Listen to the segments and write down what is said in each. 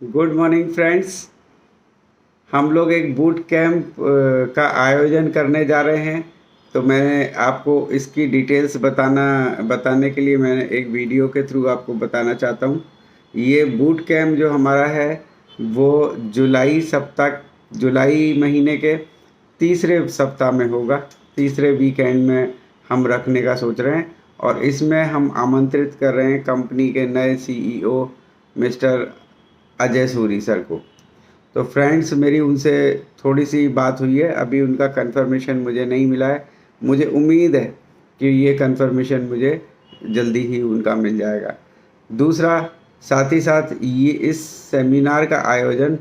Good morning friends. हम लोग एक बूट कैंप का आयोजन करने जा रहे हैं। तो मैं आपको इसकी डिटेल्स बताने के लिए मैंने एक वीडियो के थ्रू आपको बताना चाहता हूँ। ये बूट कैंप जो हमारा है वो जुलाई महीने के तीसरे सप्ताह में होगा। तीसरे वीकेंड में हम रखने का सोच रहे हैं और इसमें हम आमंत्रित कर रहे हैं कंपनी के नए CEO mister Ajay Suri sir को। तो फ्रेंड्स, मेरी उनसे थोड़ी सी बात हुई है, अभी उनका कंफर्मेशन मुझे नहीं मिला है। मुझे उम्मीद है कि ये कंफर्मेशन मुझे जल्दी ही उनका मिल जाएगा। दूसरा, साथ ही साथ ये इस सेमिनार का आयोजन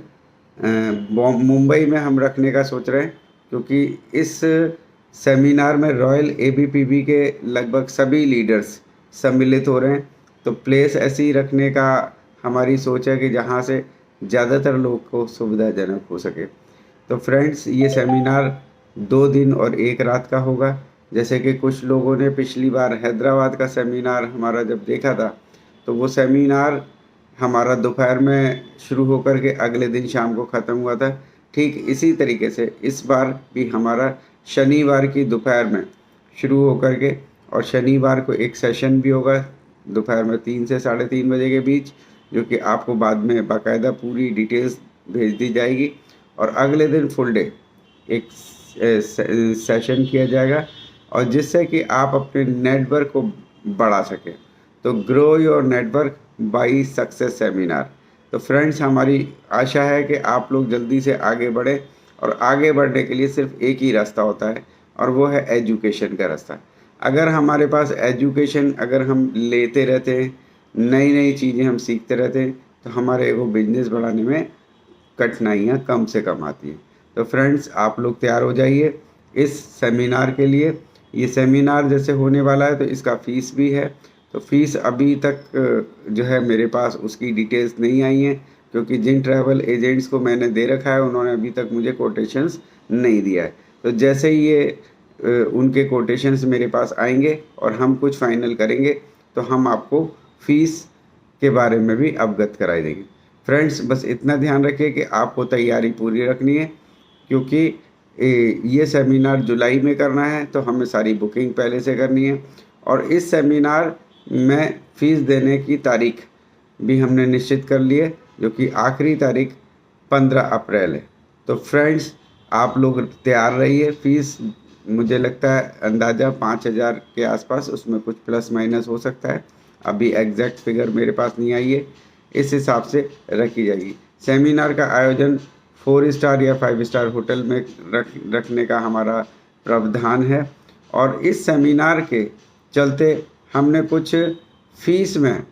मुंबई में हम रखने का सोच रहे हैं, क्योंकि इस सेमिनार में रॉयल एबीपीबी के लगभग सभी लीडर्स सम्मिलित हो रहे हैं। तो प्लेस ऐसी रखने का हमारी सोच है कि जहाँ से ज़्यादातर लोग को सुविधाजनक हो सके। तो फ्रेंड्स, ये सेमिनार 2 दिन और 1 रात का होगा। जैसे कि कुछ लोगों ने पिछली बार हैदराबाद का सेमिनार हमारा जब देखा था, तो वो सेमिनार हमारा दोपहर में शुरू होकर के अगले दिन शाम को ख़त्म हुआ था। ठीक इसी तरीके से इस बार भी हमारा शनिवार की दोपहर में शुरू होकर के और शनिवार को एक सेशन भी होगा दोपहर में 3 से 3:30 बजे के बीच, जो कि आपको बाद में बाकायदा पूरी डिटेल्स भेज दी जाएगी। और अगले दिन फुल डे एक सेशन किया जाएगा, और जिससे कि आप अपने नेटवर्क को बढ़ा सकें। तो grow your network by success seminar. तो फ्रेंड्स, हमारी आशा है कि आप लोग जल्दी से आगे बढ़ें, और आगे बढ़ने के लिए सिर्फ एक ही रास्ता होता है, और वो है एजुकेशन का रास्ता। अगर हमारे पास एजुकेशन अगर हम लेते रहते हैं, नई नई चीज़ें हम सीखते रहते हैं, तो हमारे वो बिजनेस बढ़ाने में कठिनाइयाँ कम से कम आती हैं। तो फ्रेंड्स, आप लोग तैयार हो जाइए इस सेमिनार के लिए। ये सेमिनार जैसे होने वाला है तो इसका फ़ीस भी है। तो फ़ीस अभी तक जो है मेरे पास उसकी डिटेल्स नहीं आई हैं, क्योंकि जिन ट्रैवल एजेंट्स को मैंने दे रखा है उन्होंने अभी तक मुझे कोटेशंस नहीं दिया है। तो जैसे ही ये उनके कोटेशंस मेरे पास आएंगे और हम कुछ फाइनल करेंगे, तो हम आपको फ़ीस के बारे में भी अवगत कराई देंगे। फ्रेंड्स, बस इतना ध्यान रखिए कि आपको तैयारी पूरी रखनी है, क्योंकि ये सेमिनार जुलाई में करना है, तो हमें सारी बुकिंग पहले से करनी है। और इस सेमिनार में फ़ीस देने की तारीख भी हमने निश्चित कर ली है, जो कि आखिरी तारीख 15 अप्रैल है। तो फ्रेंड्स, आप लोग तैयार रहिए। फ़ीस मुझे लगता है अंदाज़ा 5,000 के आसपास, उसमें कुछ प्लस माइनस हो सकता है। अभी एग्जैक्ट फिगर मेरे पास नहीं आई है, इस हिसाब से रखी जाएगी। सेमिनार का आयोजन 4 स्टार या 5 स्टार होटल में रखने का हमारा प्रावधान है। और इस सेमिनार के चलते हमने कुछ फ़ीस में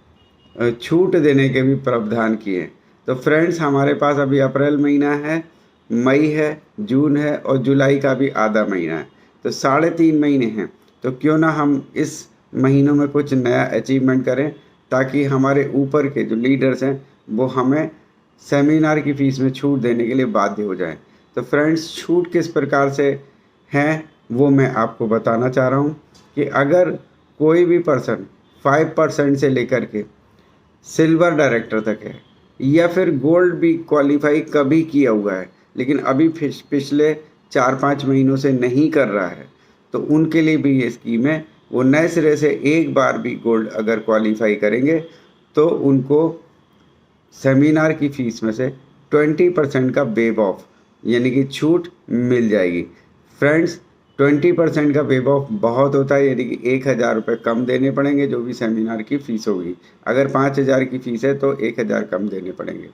छूट देने के भी प्रावधान किए हैं। तो फ्रेंड्स, हमारे पास अभी अप्रैल महीना है, मई है, जून है और जुलाई का भी आधा महीना है। तो 3.5 महीने हैं। तो क्यों ना हम इस महीनों में कुछ नया अचीवमेंट करें, ताकि हमारे ऊपर के जो लीडर्स हैं वो हमें सेमिनार की फ़ीस में छूट देने के लिए बाध्य हो जाएं। तो फ्रेंड्स, छूट किस प्रकार से हैं वो मैं आपको बताना चाह रहा हूँ कि अगर कोई भी पर्सन 5% से लेकर के सिल्वर डायरेक्टर तक है, या फिर गोल्ड भी क्वालिफाई कभी किया हुआ है लेकिन अभी पिछले 4-5 महीनों से नहीं कर रहा है, तो उनके लिए भी ये स्कीम है। वो नए सिरे से एक बार भी गोल्ड अगर क्वालिफाई करेंगे तो उनको सेमिनार की फ़ीस में से 20% का वेव ऑफ यानी कि छूट मिल जाएगी। फ्रेंड्स, 20% का वेव ऑफ बहुत होता है, यानी कि 1,000 रुपये कम देने पड़ेंगे जो भी सेमिनार की फ़ीस होगी। अगर 5,000 की फ़ीस है तो 1,000 कम देने पड़ेंगे।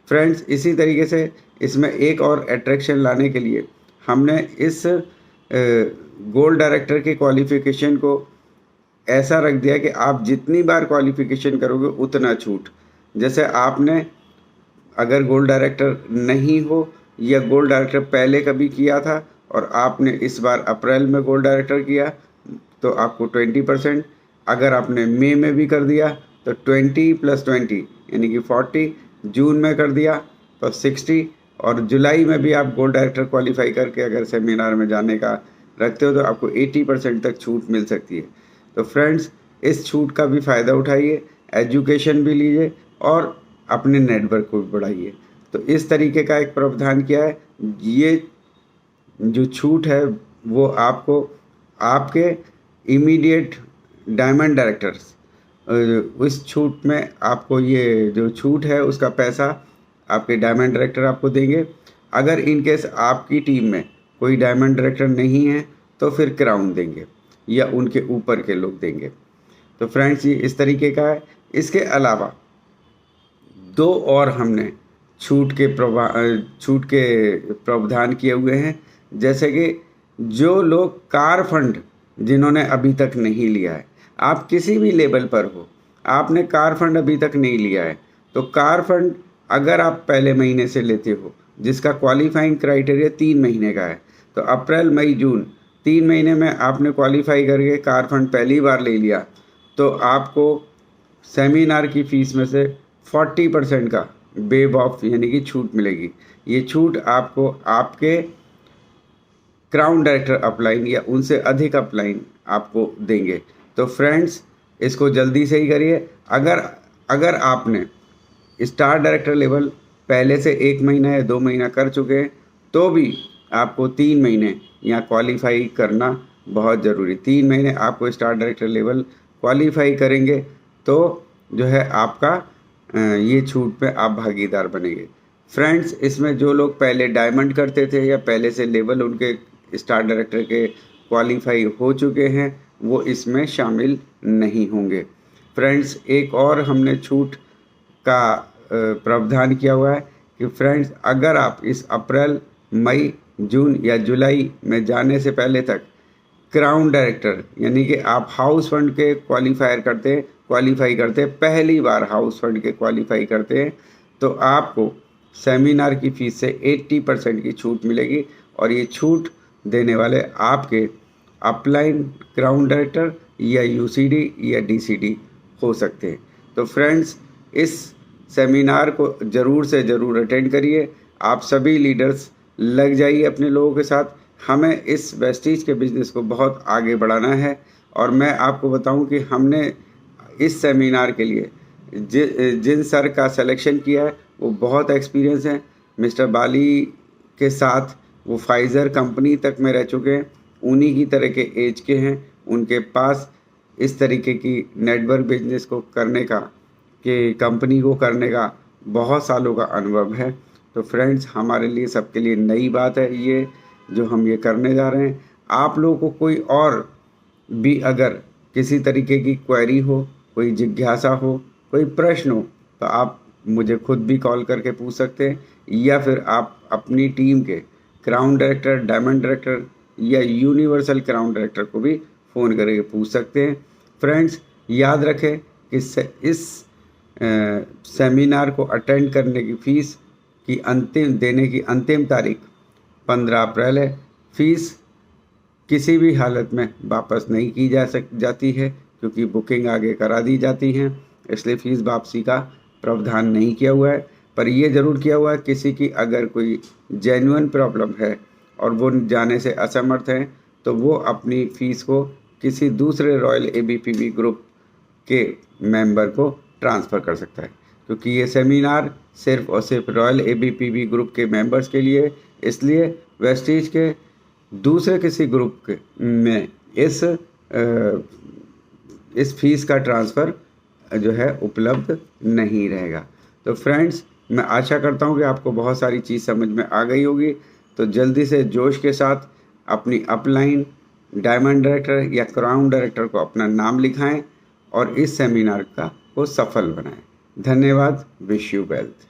फ्रेंड्स, इसी तरीके से इसमें एक और अट्रैक्शन लाने के लिए हमने इस गोल्ड डायरेक्टर के क्वालिफ़िकेशन को ऐसा रख दिया कि आप जितनी बार क्वालिफ़िकेशन करोगे उतना छूट। जैसे आपने अगर गोल्ड डायरेक्टर नहीं हो या गोल्ड डायरेक्टर पहले कभी किया था और आपने इस बार अप्रैल में गोल्ड डायरेक्टर किया तो आपको 20%, अगर आपने मई में भी कर दिया तो 20 + 20 यानी कि 40, जून में कर दिया तो 60, और जुलाई में भी आप गोल्ड डायरेक्टर क्वालिफाई करके अगर सेमिनार में जाने का रखते हो तो आपको 80% तक छूट मिल सकती है। तो फ्रेंड्स, इस छूट का भी फ़ायदा उठाइए, एजुकेशन भी लीजिए और अपने नेटवर्क को बढ़ाइए। तो इस तरीके का एक प्रावधान किया है। ये जो छूट है वो आपको आपके इमीडिएट डायमंड डायरेक्टर्स, उस छूट में आपको ये जो छूट है उसका पैसा आपके डायमंड डायरेक्टर आपको देंगे। अगर इन केस आपकी टीम में कोई डायमंड डायरेक्टर नहीं है तो फिर क्राउन देंगे या उनके ऊपर के लोग देंगे। तो फ्रेंड्स ये इस तरीके का है। इसके अलावा 2 और हमने छूट के प्रावधान किए हुए हैं। जैसे कि जो लोग कार फंड जिन्होंने अभी तक नहीं लिया है, आप किसी भी लेवल पर हो, आपने कार फंड अभी तक नहीं लिया है, तो कार फंड अगर आप पहले महीने से लेते हो जिसका क्वालिफाइंग क्राइटेरिया 3 महीने का है, तो अप्रैल मई जून 3 महीने में आपने क्वालिफाई करके कार फंड पहली बार ले लिया, तो आपको सेमिनार की फ़ीस में से 40% का वेव ऑफ यानी कि छूट मिलेगी। ये छूट आपको आपके क्राउन डायरेक्टर अपलाइन या उनसे अधिक अपलाइन आपको देंगे। तो फ्रेंड्स इसको जल्दी से ही करिए। अगर आपने स्टार डायरेक्टर लेवल पहले से 1 महीना या 2 महीना कर चुके हैं तो भी आपको 3 महीने यहाँ क्वालिफाई करना बहुत ज़रूरी। 3 महीने आपको स्टार डायरेक्टर लेवल क्वालिफाई करेंगे तो जो है आपका ये छूट पे आप भागीदार बनेंगे। फ्रेंड्स इसमें जो लोग पहले डायमंड करते थे या पहले से लेवल उनके स्टार डायरेक्टर के क्वालिफाई हो चुके हैं वो इसमें शामिल नहीं होंगे। फ्रेंड्स एक और हमने छूट का प्रावधान किया हुआ है कि फ्रेंड्स अगर आप इस अप्रैल मई जून या जुलाई में जाने से पहले तक क्राउन डायरेक्टर यानी कि आप हाउस फंड के क्वालिफाई करते पहली बार हाउस फंड के क्वालिफाई करते हैं तो आपको सेमिनार की फ़ीस से 80% की छूट मिलेगी। और ये छूट देने वाले आपके अपलाइन क्राउन डायरेक्टर या यूसीडी या डीसीडी हो सकते हैं। तो फ्रेंड्स इस सेमिनार को ज़रूर से ज़रूर अटेंड करिए। आप सभी लीडर्स लग जाइए अपने लोगों के साथ। हमें इस वेस्टीज के बिज़नेस को बहुत आगे बढ़ाना है। और मैं आपको बताऊं कि हमने इस सेमिनार के लिए जिन सर का सिलेक्शन किया है वो बहुत एक्सपीरियंस है। मिस्टर बाली के साथ वो फाइज़र कंपनी तक में रह चुके हैं, उन्हीं की तरह के एज के हैं, उनके पास इस तरीके की नेटवर्क बिजनेस को करने का कंपनी को करने का बहुत सालों का अनुभव है। तो फ्रेंड्स हमारे लिए सबके लिए नई बात है ये जो हम ये करने जा रहे हैं। आप लोगों को कोई और भी अगर किसी तरीके की क्वेरी हो, कोई जिज्ञासा हो, कोई प्रश्न हो तो आप मुझे खुद भी कॉल करके पूछ सकते हैं या फिर आप अपनी टीम के क्राउन डायरेक्टर, डायमंड डायरेक्टर या यूनिवर्सल क्राउन डायरेक्टर को भी फ़ोन करके पूछ सकते हैं। फ्रेंड्स याद रखें कि इस सेमिनार को अटेंड करने की फ़ीस की देने की अंतिम तारीख 15 अप्रैल है। फ़ीस किसी भी हालत में वापस नहीं की जाती है क्योंकि बुकिंग आगे करा दी जाती हैं, इसलिए फ़ीस वापसी का प्रावधान नहीं किया हुआ है। पर ये ज़रूर किया हुआ है किसी की अगर कोई जेन्युइन प्रॉब्लम है और वो जाने से असमर्थ हैं तो वो अपनी फ़ीस को किसी दूसरे रॉयल एबीपीबी ग्रुप के मेंबर को ट्रांसफ़र कर सकता है, क्योंकि ये सेमिनार सिर्फ और सिर्फ रॉयल एबीपीबी ग्रुप के मेंबर्स के लिए, इसलिए वेस्टीज के दूसरे किसी ग्रुप के में इस फीस का ट्रांसफ़र जो है उपलब्ध नहीं रहेगा। तो फ्रेंड्स मैं आशा करता हूँ कि आपको बहुत सारी चीज़ समझ में आ गई होगी। तो जल्दी से जोश के साथ अपनी अपलाइन, डायमंड डायरेक्टर या क्राउन डायरेक्टर को अपना नाम लिखाएं और इस सेमिनार को सफल बनाएं। धन्यवाद। Wish you wealth.